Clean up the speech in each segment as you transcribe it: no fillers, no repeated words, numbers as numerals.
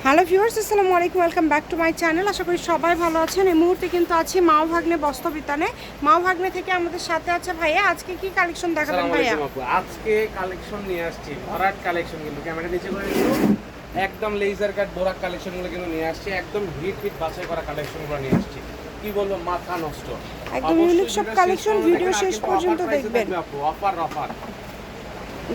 Hello viewers, আসসালামু আলাইকুম, welcome back to my channel. আশা করি সবাই ভালো আছেন। এই মুহূর্তে কিন্তু আছি মাও ভাগ্নে বস্ত্রবিতানে। মাও ভাগ্নে থেকে আমাদের সাথে আছে ভাইয়া। আজকে কি কালেকশন দেখাবেন ভাইয়া? আজকে কালেকশন নিয়ে আসছি, ভরাট কালেকশন। কিন্তু ক্যামেরা নিচে করে একটু একদম লেজার কাট বোরাক কালেকশনগুলো কিন্তু নিয়ে আসছি, একদম হিট বাছাই করা কালেকশনগুলো নিয়ে আসছি। কি বলবো, মাথা নষ্ট, একদম ইউনিক সব কালেকশন। ভিডিও শেষ পর্যন্ত দেখবেন। অফার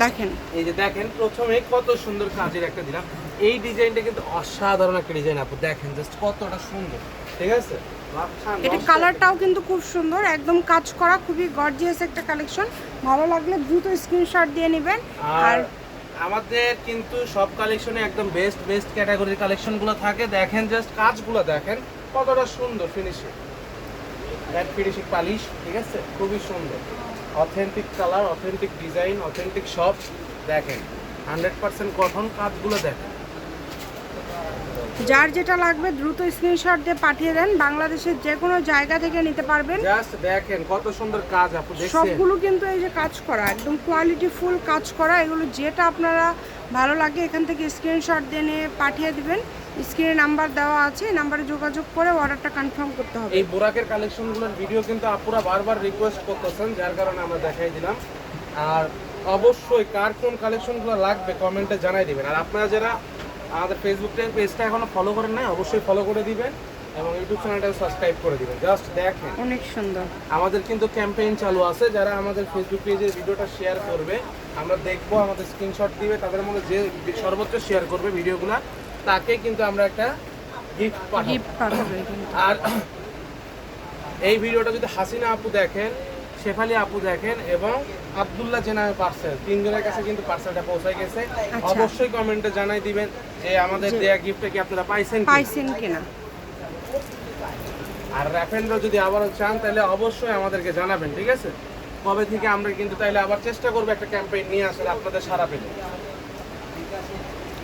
দেখেন, এই যে দেখেন, প্রথমে কত সুন্দর কাজের একটা দিলাম। এই ডিজাইনটা কিন্তু অসাধারণ একটা ডিজাইন আপু, দেখেন জাস্ট কতটা সুন্দর। ঠিক আছে, এটা কালারটাও কিন্তু খুব সুন্দর, একদম কাজ করা, খুবই গর্জিয়াস একটা কালেকশন। ভালো লাগলে দ্রুত স্ক্রিনশট দিয়ে নেবেন। আর আমাদের কিন্তু সব কালেকশনে একদম বেস্ট বেস্ট ক্যাটাগরির কালেকশনগুলো থাকে। দেখেন জাস্ট কাজগুলো দেখেন কতটা সুন্দর, ফিনিশিং, ম্যাট ফিনিশিং পালিশ। ঠিক আছে, খুবই সুন্দর, authentic colour, authentic design, authentic সব। দেখেন 100% কটন, কাজগুলো দেখেন। যার যেটা লাগবে দ্রুত স্ক্রিনশট দিয়ে পাঠিয়ে দেন। বাংলাদেশের যে কোনো জায়গা থেকে নিতে পারবেন। জাস্ট দেখেন কত সুন্দর কাজ আপু, দেখছেন সবগুলো কিন্তু এই যে কাজ করা, একদম কোয়ালিটি ফুল কাজ করা। এগুলো যেটা আপনারা ভালো লাগে এখান থেকে স্ক্রিনশট দিয়ে নিয়ে পাঠিয়ে দিবেন। স্ক্রিনে নাম্বার দেওয়া আছে, এই নাম্বারে যোগাযোগ করে অর্ডারটা কনফার্ম করতে হবে। এই বোরাকের কালেকশনগুলোর ভিডিও কিন্তু আপুরা বারবার রিকোয়েস্ট করতেছেন, যার কারণে আমরা দেখাই দিলাম। আর অবশ্যই কার কোন কালেকশনগুলো লাগবে কমেন্টে জানাই দিবেন। আর আপনারা যারা আমাদের ফেসবুক পেজটা এখনো ফলো করেন নাই, অবশ্যই ফলো করে দিবেন এবং ইউটিউব চ্যানেলটা সাবস্ক্রাইব করে দিবেন। জাস্ট দেখেন অনেক সুন্দর। আমাদের কিন্তু ক্যাম্পেইন চালু আছে, যারা আমাদের ফেসবুক পেজের ভিডিওটা শেয়ার করবে, আমরা দেখবো, আমাদের স্ক্রিনশট দিবে, তাদের মধ্যে যে সর্বোচ্চ শেয়ার করবে ভিডিওগুলো, তাকে কিন্তু আমরা একটা গিফট পাঠাবো। আর এই ভিডিওটা যদি হাসিনা আপু দেখেন, শেফালি আপু দেখেন এবং আব্দুল্লাহ জেনার পার্সেল, তিনজনের কাছে কিন্তু পার্সেলটা পৌঁছায় গেছে। অবশ্যই কমেন্টে জানাই দিবেন যে আমাদের দেয়া গিফটটা কি আপনারা পাইছেন কিনা। আর র্যাফেন্ডো যদি আবারও চান তাহলে অবশ্যই আমাদেরকে জানাবেন। ঠিক আছে, কবে থেকে আমরা কিন্তু তাইলে আবার চেষ্টা করবো একটা ক্যাম্পেইন নিয়ে আসার, আপনাদের সারা পেলে।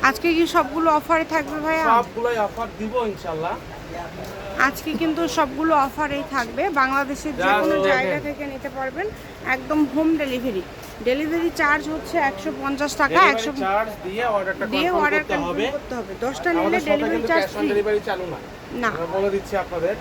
আজকে কি সবগুলো অফারে থাকবে ভাইয়া? সবগুলোই অফার দিব ইনশাআল্লাহ। আজকে কিন্তু সবগুলো অফারেই থাকবে। বাংলাদেশের যে কোনো জায়গা থেকে নিতে পারবেন, একদম হোম ডেলিভারি। ডেলিভারি চার্জ হচ্ছে 150 টাকা। 100 চার্জ দিয়ে অর্ডারটা কনফার্ম করতে হবে। 10টা নিলে ডেলিভারি চার্জ ফ্রি। ডেলিভারি চালু না, আমরা বলে দিচ্ছি আপনাদের।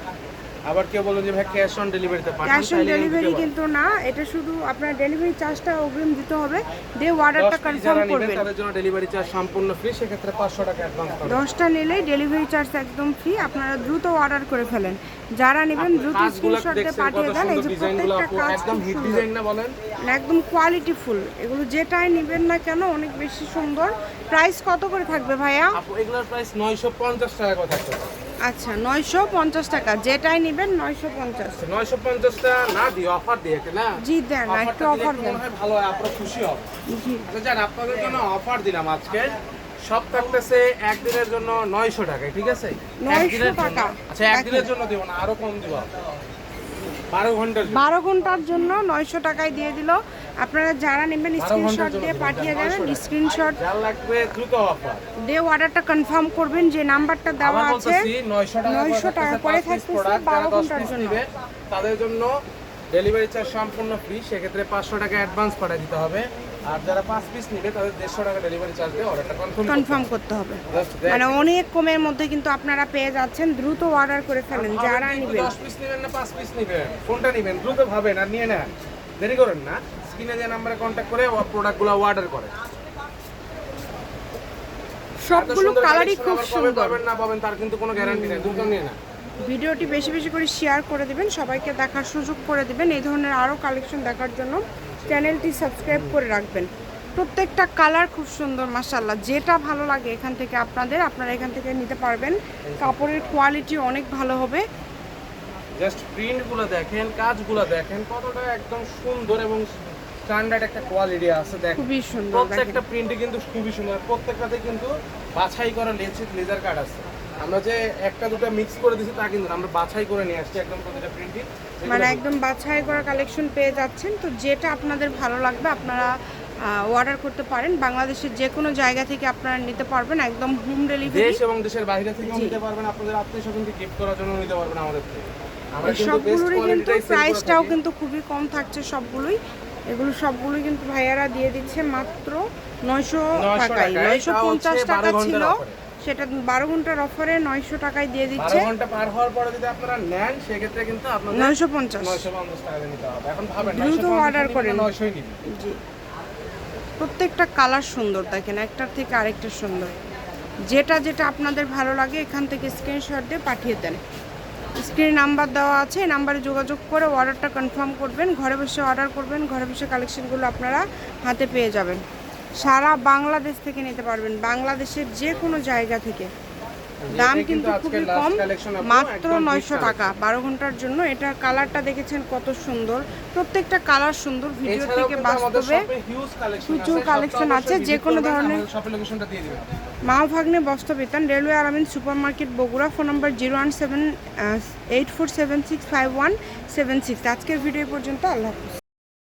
আবার কেউ বলেন যে ভাই ক্যাশ অন ডেলিভারিতে পাঠান, ক্যাশ অন ডেলিভারি কিন্তু না, এটা শুধু আপনার ডেলিভারি চার্জটা অগ্রিম দিতে হবে, দিয়ে অর্ডারটা কনফার্ম করবেন। তাদের জন্য ডেলিভারি চার্জ সম্পূর্ণ ফ্রি, সেক্ষেত্রে 500 টাকা অ্যাডভান্স করবেন। 10টা নিলেই ডেলিভারি চার্জ একদম ফ্রি। আপনারা দ্রুত অর্ডার করে ফেলেন। যারা নেবেন দ্রুত স্ক্রিনশট দিয়ে পাঠিয়ে দেন। এই যে প্রত্যেকটা কাজ একদম হিট ডিজাইন না বলেন, একদম কোয়ালিটি ফুল। এগুলো যেটাই নেবেন না কেন অনেক বেশি সুন্দর। প্রাইস কত করে থাকবে ভাইয়া? আপু এগুলোর প্রাইস 950 টাকা করে থাকবে। আচ্ছা, 950 টাকা। যেটাই নেবেন 950। 950 টা না দিয়ে অফার দিয়ে একটা না। জি দেন, একটু অফার দেন, মনে হয় ভালো হয়, আপনারা খুশি হবে। জি আচ্ছা জান, আপনাদের জন্য অফার দিলাম আজকে। সব থাকতেছে একদিনের জন্য 900 টাকায়। ঠিক আছে, 900 টাকা। আচ্ছা একদিনের জন্য দিব না, আরো কম দিব। 12 ঘন্টার জন্য 900 টাকায় দিয়ে দিল। আপনারা যারা নেবেন স্ক্রিনশট দিয়ে পাঠিয়ে দেবেন। স্ক্রিনশট যা লাগবে দ্রুত অফার দিয়ে অর্ডারটা কনফার্ম করবেন। যে নাম্বারটা দেওয়া আছে 900 টাকা করে থাকতেছে 12 ঘন্টার জন্য। তাদের জন্য ডেলিভারি চার্জ সম্পূর্ণ ফ্রি, সেক্ষেত্রে 500 টাকা অ্যাডভান্স পাঠিয়ে দিতে হবে। আর যারা 5 পিস নেবে তাদের 150 টাকা ডেলিভারি চার্জ দিয়ে অর্ডারটা কনফার্ম করতে হবে। মানে অনেক কমের মধ্যে কিন্তু আপনারা পেয়ে যাচ্ছেন। দ্রুত অর্ডার করে ফেলেন যারা নেবেন। 10 পিস নেবেন না 5 পিস নেবেন, কোনটা নেবেন দ্রুত ভাবেন আর নিয়ে নেন, দেরি করেন না। স্ক্রিনে যে নাম্বারে কন্ট্যাক্ট করে প্রোডাক্টগুলো অর্ডার করেন। সবগুলো কালারই খুব সুন্দর। পাবেন না পাবেন তার কিন্তু কোনো গ্যারান্টি নেই, দ্রুত নিয়ে নেন। ভিডিওটি বেশি বেশি করে শেয়ার করে দিবেন, সবাইকে দেখার সুযোগ করে দিবেন। এই ধরনের আরও কালেকশন দেখার জন্য চ্যানেলটি সাবস্ক্রাইব করে রাখবেন। প্রত্যেকটা কালার খুব সুন্দর মাশাআল্লাহ। যেটা ভালো লাগে এখান থেকে আপনারা এখান থেকে নিতে পারবেন। কাপড়ের কোয়ালিটি অনেক ভালো হবে। জাস্ট প্রিন্টগুলো দেখেন, কাজগুলো দেখেন কতটা একদম সুন্দর এবং স্ট্যান্ডার্ড একটা কোয়ালিটি আছে। দেখেন খুবই সুন্দর, প্রত্যেকটা প্রিন্টই কিন্তু খুবই সুন্দর, প্রত্যেকটাতে কিন্তু বাছাই করা লেজার কাট আছে। আমরা যে একটা দুটো মিক্স করে দিছি তা কিন্তু আমরা বাছাই করে নিয়ে আসছি একদম প্রত্যেকটা প্রিন্টই, মানে একদম বাছাই করা কালেকশন পেয়ে যাচ্ছেন। তো যেটা আপনাদের ভালো লাগবে আপনারা অর্ডার করতে পারেন। বাংলাদেশের যে কোনো জায়গা থেকে আপনারা নিতে পারবেন, একদম হোম ডেলিভারি। দেশ এবং দেশের বাইরে থেকেও নিতে পারবেন, আপনাদের আত্মীয়স্বজনকে গিফট করার জন্য নিতে পারবেন আমাদের থেকে। আমরা কিন্তু সবগুলোরই কিন্তু প্রাইসটাও কিন্তু খুবই কম থাকছে সবগুলোই। এগুলো সবগুলোই কিন্তু ভাইয়ারা দিয়ে দিচ্ছে মাত্র 900 টাকায়। 950 টাকা ছিল, সেটা 12 ঘন্টার অফারে 900 টাকায় দিয়ে 12 দিচ্ছে। ঘন্টা পার হওয়ার পরে যদি আপনারা নেন সেক্ষেত্রে কিন্তু আপনাদের 950। 950 টাকা দিয়ে নিতে হবে। এখন ভাবেন দ্রুত অর্ডার করেন। 900ই নিবেন। জি, প্রত্যেকটা কালার সুন্দর, দেখেন একটার থেকে আরেকটা সুন্দর। যেটা যেটা আপনাদের ভালো লাগে এখান থেকে স্ক্রিনশট দিয়ে পাঠিয়ে দেন। স্ক্রিনে নাম্বার দেওয়া আছে, এই নাম্বারে যোগাযোগ করে অর্ডারটা কনফার্ম করবেন। ঘরে বসে অর্ডার করবেন, ঘরে বসে কালেকশনগুলো আপনারা হাতে পেয়ে যাবেন। সারা বাংলাদেশ থেকে নিতে পারবেন, বাংলাদেশের যে কোনো জায়গা থেকে। দাম এটা কিন্তু আজকে খুবই last কম, collection আপু, মাত্র একদম 900 টাকা 12 ঘন্টার জন্য। এটার কালারটা দেখেছেন কত সুন্দর, প্রত্যেকটা কালার সুন্দর। ভিডিও এছাড়াও থেকে কিন্তু আমাদের বাস্তবে শপে হিউজ কালেকশন প্রচুর আছে। কালেকশন সবটা আছে, অবশ্যই যে visit কোনো করবেন, ধরনের। আমাদের শপের লোকেশনটা দিয়ে দিবেন। মা ভাগ্নে বস্ত্রবিতান, রেলওয়ে আলামিন সুপার মার্কেট, বগুড়া। ফোন নম্বর 01784765176। আজকের ভিডিও পর্যন্ত, আল্লাহ হাফিজ।